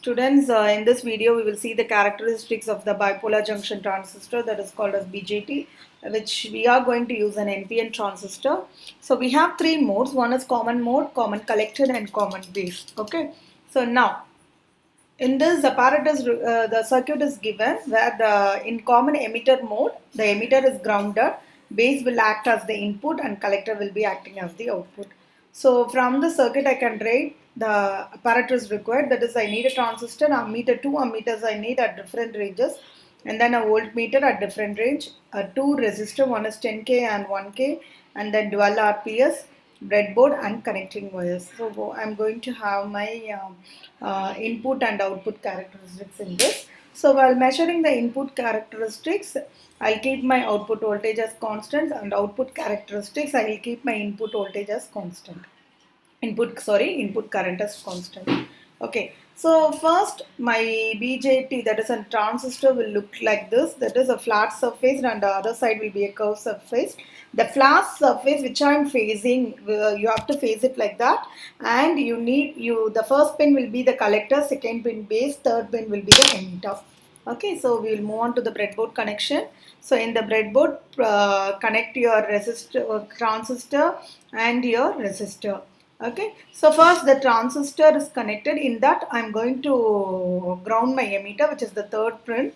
Students, in this video we will see the characteristics of the bipolar junction transistor that is called as BJT, which we are going to use an NPN transistor. So we have three modes. One is common mode, common collector and common base. Okay. So now in this apparatus, the circuit is given where in common emitter mode, the emitter is grounded, base will act as the input and collector will be acting as the output. So from the circuit I can write the apparatus required, that is I need a transistor, ammeter, two ammeters I need at different ranges, and then a voltmeter at different range, two resistor, one is 10K and 1K, and then dual RPS, breadboard and connecting wires. So I'm going to have my input and output characteristics in this. So while measuring the input characteristics, I'll keep my output voltage as constant, and output characteristics I will keep my input voltage as constant. Input current as constant. Okay, so first my BJT, that is a transistor, will look like this. That is a flat surface and the other side will be a curved surface. The flat surface which I am facing, you have to face it like that, and the first pin will be the collector, second pin base, third pin will be the emitter. Okay, so we will move on to the breadboard connection. So in the breadboard, connect your transistor and your resistor. Okay, so first the transistor is connected. In that I'm going to ground my emitter, which is the third pin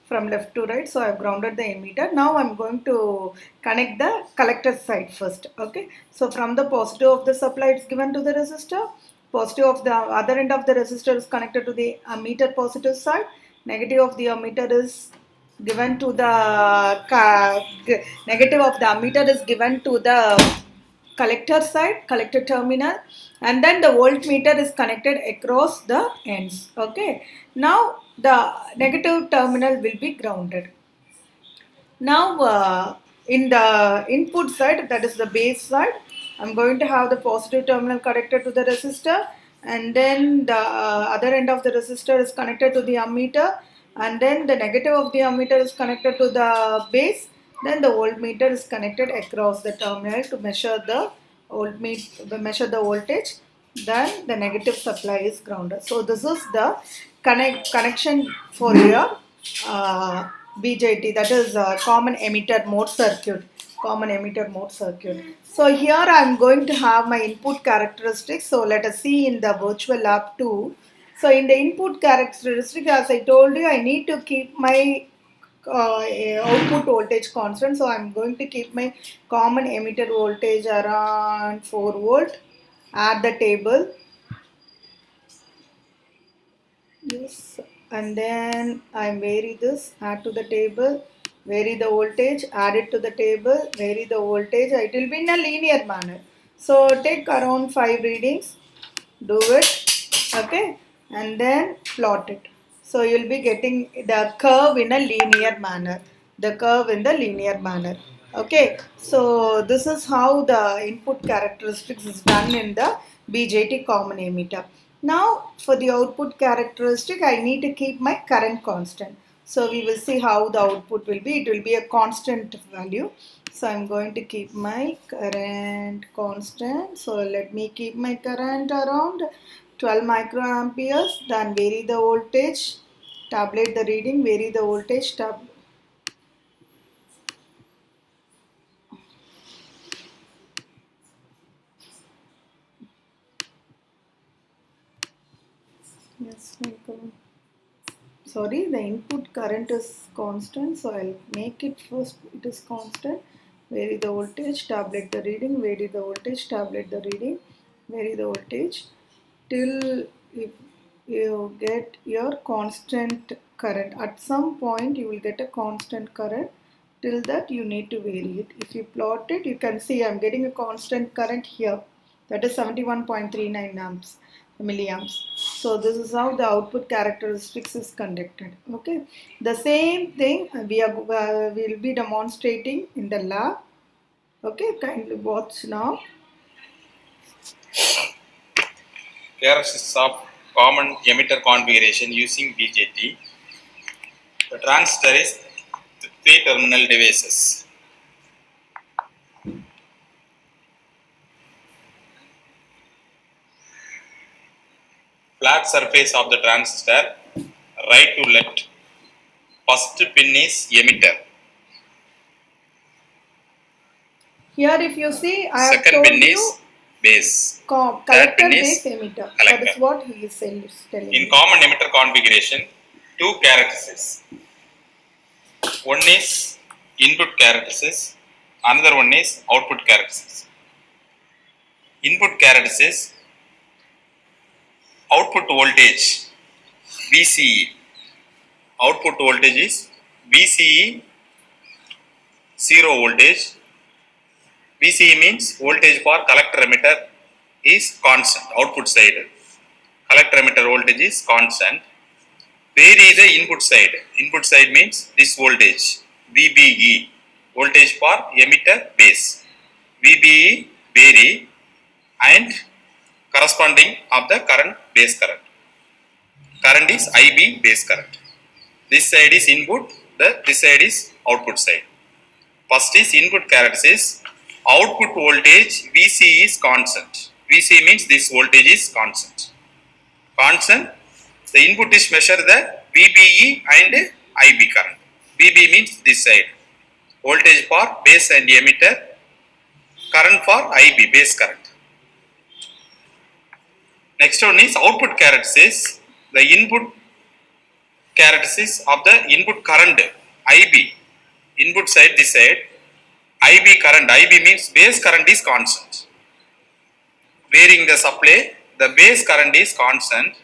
from left to right. So I've grounded the emitter. Now I'm going to connect the collector side first. Okay, so from the positive of the supply it's given to the resistor, positive of the other end of the resistor is connected to the ammeter positive side, negative of the ammeter is given to the negative of the ammeter is given to the collector side, collector terminal, and then the voltmeter is connected across the ends. Okay, now the negative terminal will be grounded. Now in the input side, that is the base side, I'm going to have the positive terminal connected to the resistor, and then the other end of the resistor is connected to the ammeter, and then the negative of the ammeter is connected to the base. Then the voltmeter is connected across the terminal to measure the voltage. Then the negative supply is grounded. So this is the connection for your BJT, that is common emitter mode circuit. Common emitter mode circuit. So here I am going to have my input characteristics. So let us see in the virtual lab 2. So in the input characteristic, as I told you, I need to keep my output voltage constant. So I'm going to keep my common emitter voltage around 4 volt. Add the table. Yes, and then I vary this, add to the table, vary the voltage, add it to the table, vary the voltage. It will be in a linear manner. So take around 5 readings, do it, okay, and then plot it. So you'll be getting the curve in a linear manner. The curve in the linear manner. Okay, so this is how the input characteristics is done in the BJT common emitter. Now for the output characteristic, I need to keep my current constant. So we will see how the output will be. It will be a constant value. So I'm going to keep my current constant. So let me keep my current around 12 microamperes. Then vary the voltage, tabulate the reading, vary the voltage, yes, sorry, the input current is constant, so I'll make it first, it is constant. Vary the voltage, tabulate the reading, vary the voltage, tabulate the reading, vary the voltage till you get your constant current. At some point you will get a constant current. Till that you need to vary it. If you plot it, you can see I'm getting a constant current here, that is 71.39 amps milliamps. So this is how the output characteristics is conducted. Okay, the same thing we'll be demonstrating in the lab. Okay, kindly watch now. Characteristics of common emitter configuration using BJT. The transistor is three terminal devices. flat surface of the transistor, right to left. First pin is emitter. Here if you see, I have Second told pin you is base. collector pin is base emitter. That collector. is what he is telling In you. common emitter configuration, two characteristics. One is input characteristics, another one is output characteristics. Input characteristics, output voltage VCE. Output voltage is VCE 0 voltage. VCE means voltage for collector emitter is constant. Output side collector emitter voltage is constant. Vary the input side. Input side means this voltage VBE, voltage for emitter base. VBE vary and corresponding of the current base current. Current is IB base current. This side is input, this side is output side. First is input characteristics. Output voltage VC is constant. VC means this voltage is constant. Constant. The input is measure the VBE and IB current. VB means this side. Voltage for base and emitter. Current for IB base current. Next one is output characteristics. The input characteristics of the input current IB. Input side this side. IB current. IB means base current is constant. Varying the supply, the base current is constant.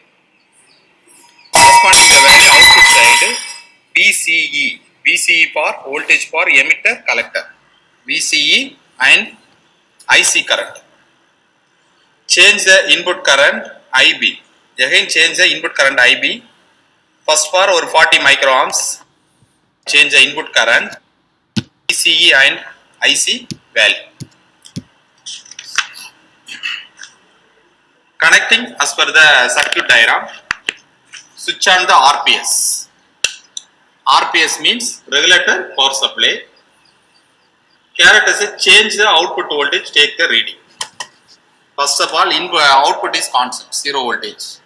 Corresponding to the output side, VCE. VCE for voltage for emitter collector. VCE and IC current. Change the input current IB. Again change the input current IB. First for over 40 microamps. Change the input current VCE and IC value. Connecting as per the circuit diagram. Switch on the RPS. RPS means regulator power supply. Characteristic change the output voltage, take the reading. First of all, input output is constant, 0 voltage.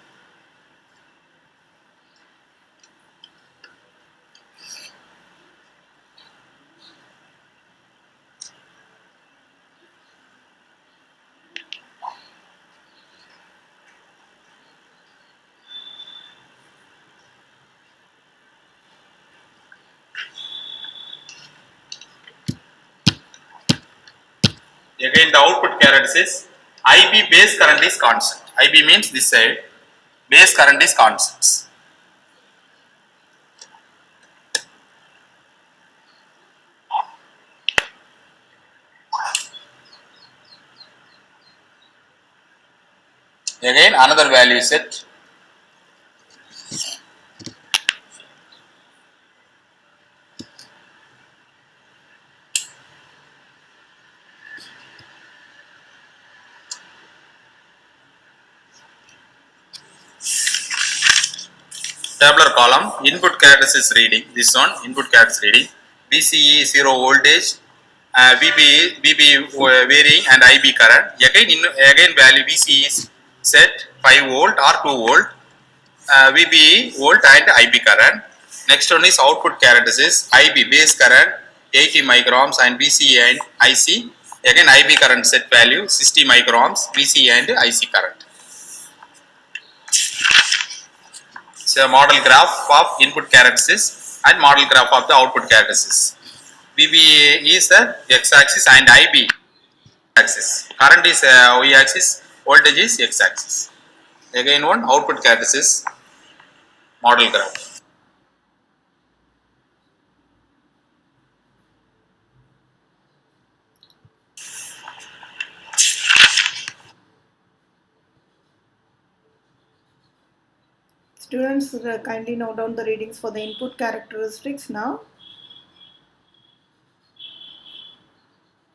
Again the output characteristics, IB base current is constant. IB means this side, base current is constant. Again another value is set. Tabular column, input characteristics reading, this one input characteristics reading, VCE 0 voltage, VB varying and IB current. Again value VCE is set 5 volt or 2 volt, VBE volt and IB current. Next one is output characteristics, IB base current 80 microamps and VCE and IC. Again IB current set value 60 microamps, VCE and IC current. So model graph of input characteristics and model graph of the output characteristics. VB is the x-axis and IB axis. Current is y-axis, voltage is x-axis. Again one output characteristics model graph. Students, kindly note down the readings for the input characteristics now.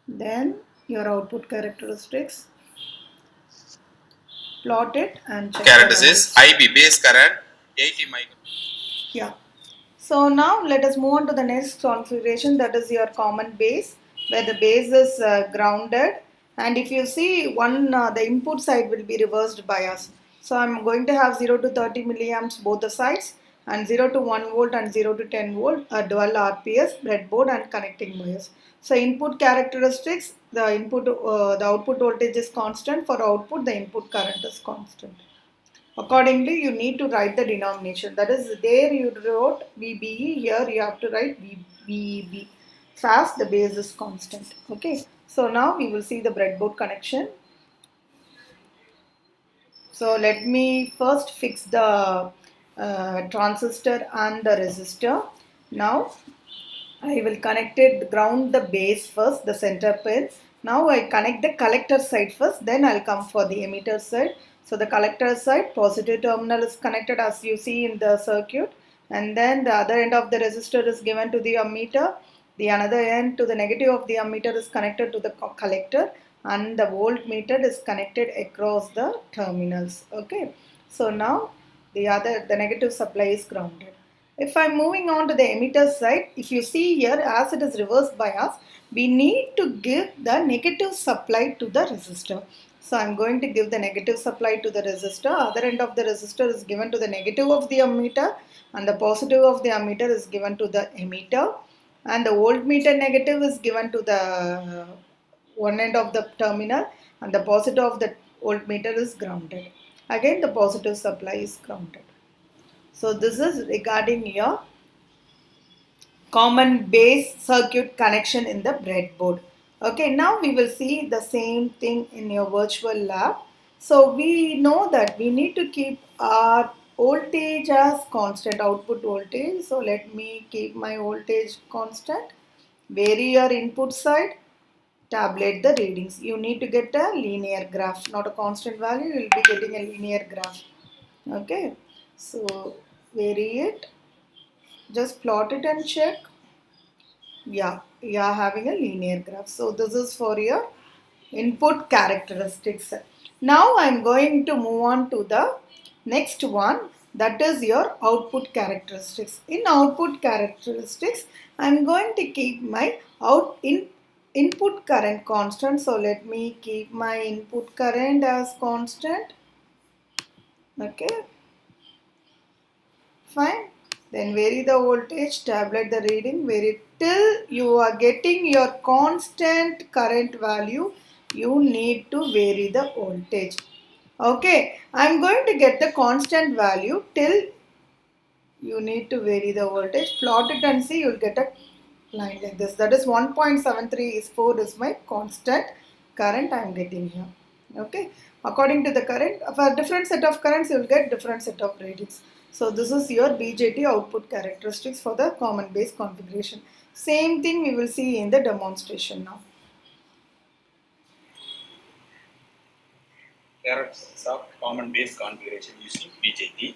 Then your output characteristics. Plot it and check. Characteristics IB base current 80 microamps. Yeah. So now let us move on to the next configuration, that is your common base, where the base is grounded, and if you see the input side will be reversed bias. So I'm going to have 0 to 30 milliamps both the sides, and 0 to 1 volt and 0 to 10 volt, a dual RPS, breadboard and connecting wires. So input characteristics, the output voltage is constant. For output, the input current is constant. Accordingly, you need to write the denomination. That is, there you wrote VBE, here you have to write VEB. Fast, the base is constant. Okay. So now we will see the breadboard connection. So let me first fix the transistor and the resistor. Now I will connect it, ground the base first, the center pin. Now I connect the collector side first, then I'll come for the emitter side. So the collector side, positive terminal is connected as you see in the circuit, and then the other end of the resistor is given to the ammeter. The another end to the negative of the ammeter is connected to the collector, and the voltmeter is connected across the terminals. Okay, so now the negative supply is grounded. If I'm moving on to the emitter side, if you see here, as it is reverse bias, we need to give the negative supply to the resistor. So I'm going to give the negative supply to the resistor. Other end of the resistor is given to the negative of the ammeter, and the positive of the ammeter is given to the emitter, and the voltmeter negative is given to the one end of the terminal, and the positive of the voltmeter is grounded. Again, the positive supply is grounded. So this is regarding your common base circuit connection in the breadboard. Okay, now we will see the same thing in your virtual lab. So we know that we need to keep our voltage as constant, output voltage. So let me keep my voltage constant. Vary your input side, tabulate the readings. You need to get a linear graph, not a constant value. You will be getting a linear graph. Okay, so vary it, just plot it and check. Yeah, you are having a linear graph. So this is for your input characteristics. Now I am going to move on to the next one, that is your output characteristics. In output characteristics, I am going to keep my input current constant. So let me keep my input current as constant. Okay, fine. Then vary the voltage, tabulate the reading, vary till you are getting your constant current value. You need to vary the voltage. Okay, I am going to get the constant value till you need to vary the voltage. Plot it and see, you will get a line like this. That is 1.73 is 4 is my constant current I am getting here. Okay, according to the current, for a different set of currents, you will get different set of readings. So this is your BJT output characteristics for the common base configuration. Same thing we will see in the demonstration now. Characteristics of common base configuration using BJT.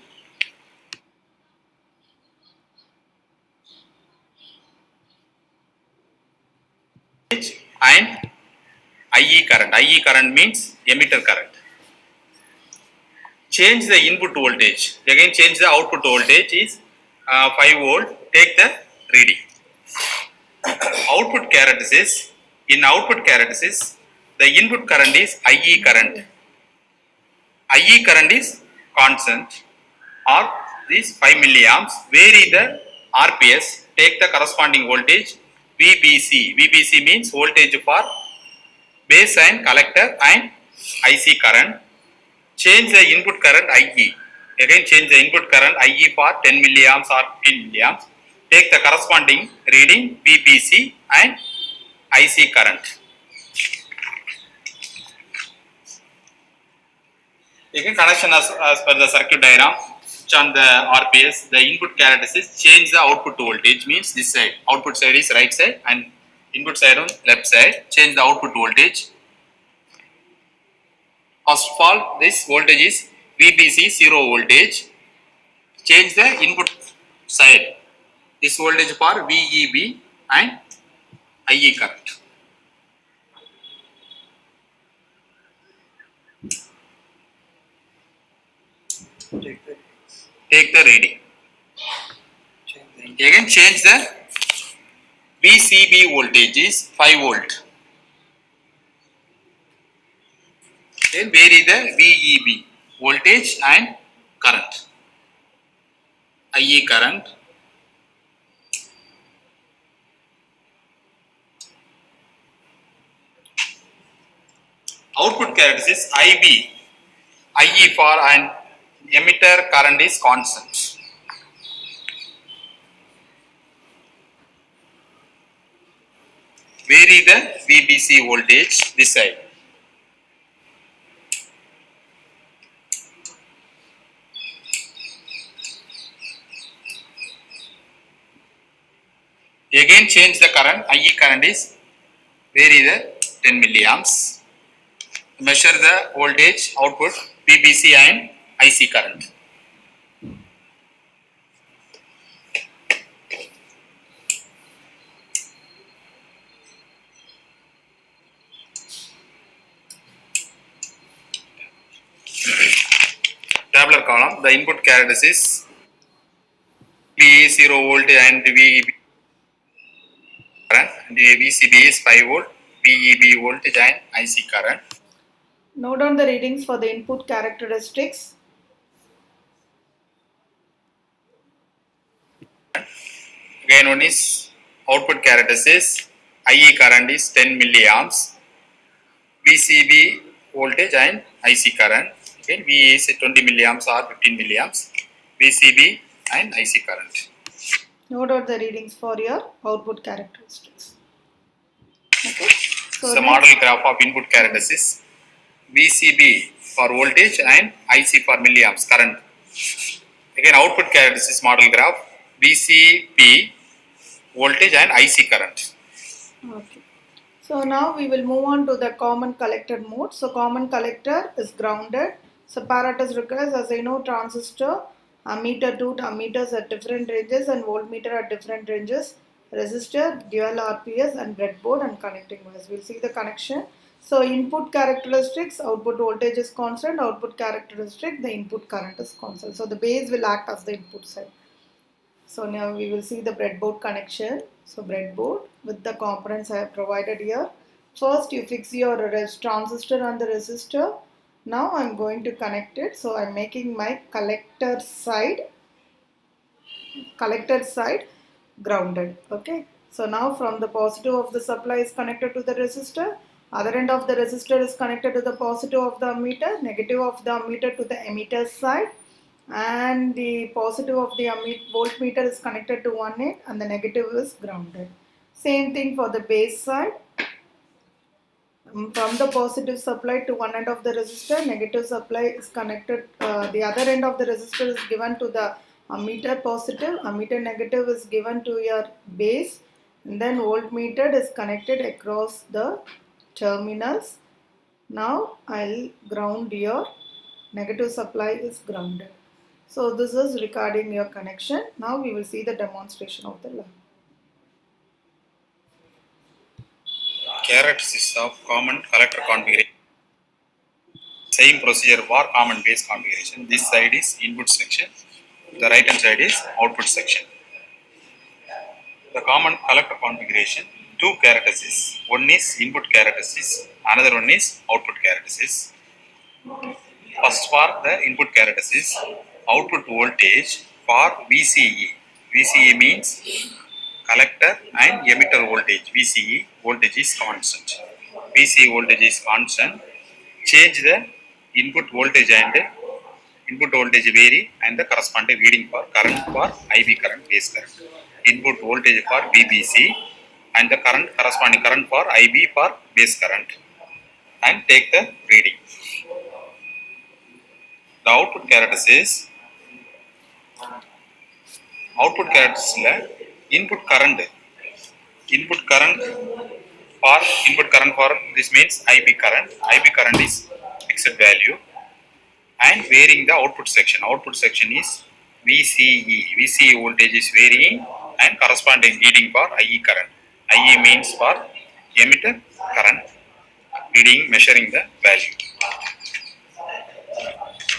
And IE current. IE current means emitter current. Change the input voltage. Again, change the output voltage is 5 volt. Take the reading. Output characteristics. In output characteristics, the input current is IE current. IE current is constant or is 5 milliamps. Vary the RPS. Take the corresponding voltage VBC. VBC means voltage for base and collector and IC current. Change the input current IE. Again, change the input current IE for 10 milliamps or 15 milliamps. Take the corresponding reading VBC and IC current. Again, connection as per the circuit diagram. Switch on the RPS. The input characteristics change the output voltage, means this side. Output side is right side and input side on left side. Change the output voltage. First of all, this voltage is VBC 0 voltage. Change the input side. This voltage for VEB and IE current. Take the reading. Again, change the VCB voltage is 5 volt. Then vary the VEB. voltage and current. IE current, output characteristics IB. IE for an emitter current is constant. Vary the VBC voltage this side. Again change the current. IE current is vary the 10 milliamps. Measure the voltage output VBC and IC current. Tabular column, the input characteristics VE 0 volt and VEB current, and VCB is 5 volt, VEB voltage and IC current. Note down the readings for the input characteristics. Again one is output characteristics, IE current is 10 milliamps, VCB voltage and IC current. Again VE is 20 milliamps or 15 milliamps, VCB and IC current. Note down the readings for your output characteristics. Okay. So the model graph of input characteristics, VCB for voltage and IC for milliamps current. Again output characteristics model graph, VCB voltage and IC current. Okay. So now we will move on to the common collector mode. So common collector is grounded. So apparatus requires, as I know, transistor, ammeter, two ammeters at different ranges and voltmeter at different ranges, resistor, dual RPS and breadboard and connecting wires. We'll see the connection. So input characteristics, output voltage is constant, output characteristic, the input current is constant. So the base will act as the input side. So now we will see the breadboard connection. So breadboard with the components I have provided here. First you fix your transistor on the resistor. Now I am going to connect it. So I am making my collector side grounded. Okay. So now from the positive of the supply is connected to the resistor. Other end of the resistor is connected to the positive of the ammeter. Negative of the ammeter to the emitter side. And the positive of the voltmeter is connected to one end and the negative is grounded. Same thing for the base side. From the positive supply to one end of the resistor, negative supply is connected, the other end of the resistor is given to the ammeter positive, ammeter negative is given to your base, and then voltmeter is connected across the terminals. Now I'll ground your negative supply is grounded. So this is regarding your connection. Now we will see the demonstration of the lab. Characteristics of common collector configuration. Same procedure for common base configuration. This side is input section, the right hand side is output section. The common collector configuration, two characteristics. One is input characteristics, another one is output characteristics. First for the input characteristics, output voltage for VCE. VCE means collector and emitter voltage. VCE voltage is constant. VCE voltage is constant. Change the input voltage and input voltage vary and the corresponding reading for current for IB current, base current. Input voltage for VBC and the current corresponding current for IB for base current, and take the reading. The output characteristics input current for this means IB current is fixed value, and varying the output section. Output section is VCE voltage is varying and corresponding reading for IE current. IE means for emitter current, reading measuring the value.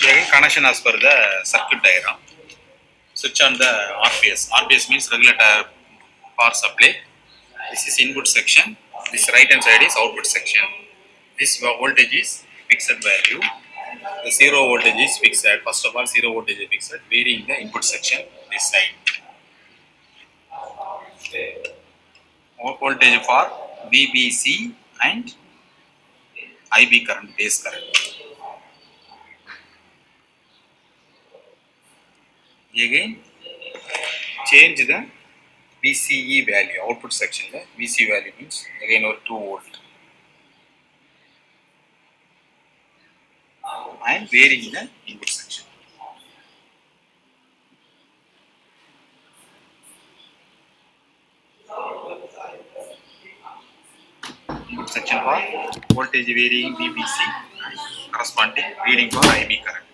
Again connection as per the circuit diagram. Switch on the RPS. RPS means regulator power supply. This is input section. This right hand side is output section. This voltage is fixed value. The zero voltage is fixed. First of all, zero voltage is fixed, varying the input section this side. Voltage for VBC and IB current, base current. Again, change the VCE value, output section. The VC value means again over 2 volt. And varying the input section. Input section for voltage varying VBC and corresponding reading for IB current.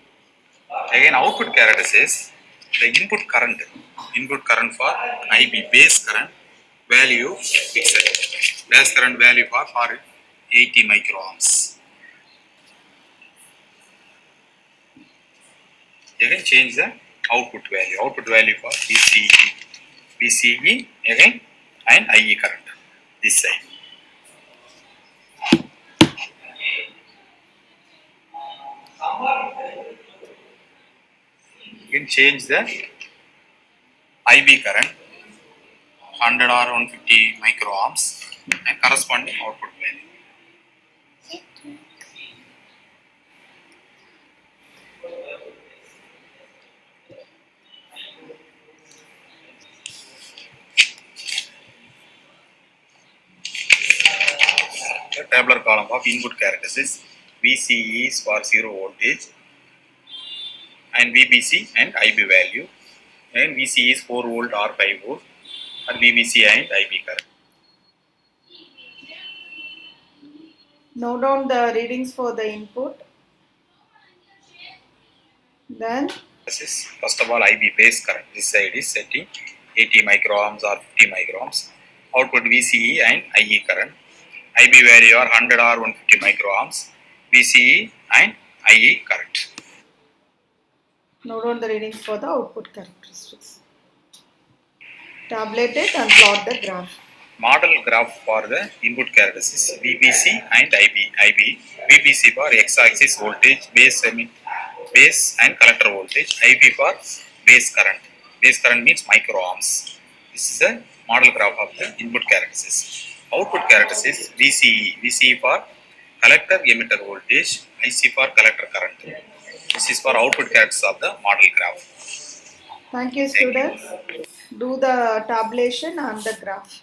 Again, output characteristics, the input current for IB base current value fixed. Base current value for 80 microamps. Again, change the output value for VCE again and IE current this side. Again, change the IB current 100 or 150 microamps and corresponding output value. The tabular column of input characteristics, VCE is for 0 voltage and VBC and IB value, and VCE is 4 volt or 5 volt and VBC and IB current. Note down the readings for the input. Then First of all, IB base current this side is setting 80 microamps or 50 microamps. Output VCE and IE current. IB value are 100 or 150 microamps. VCE and IE current. note down the readings for the output characteristics. Tabulate it and plot the graph. Model graph for the input characteristics VBC and IB. VBC for x-axis voltage, base and collector voltage. IB for base current. Base current means microamps. This is the model graph of the input characteristics. Output characteristics VCE for collector emitter voltage, IC for collector current. This is for output characteristics of the model graph. Thank you, students. Do the tabulation and the graph.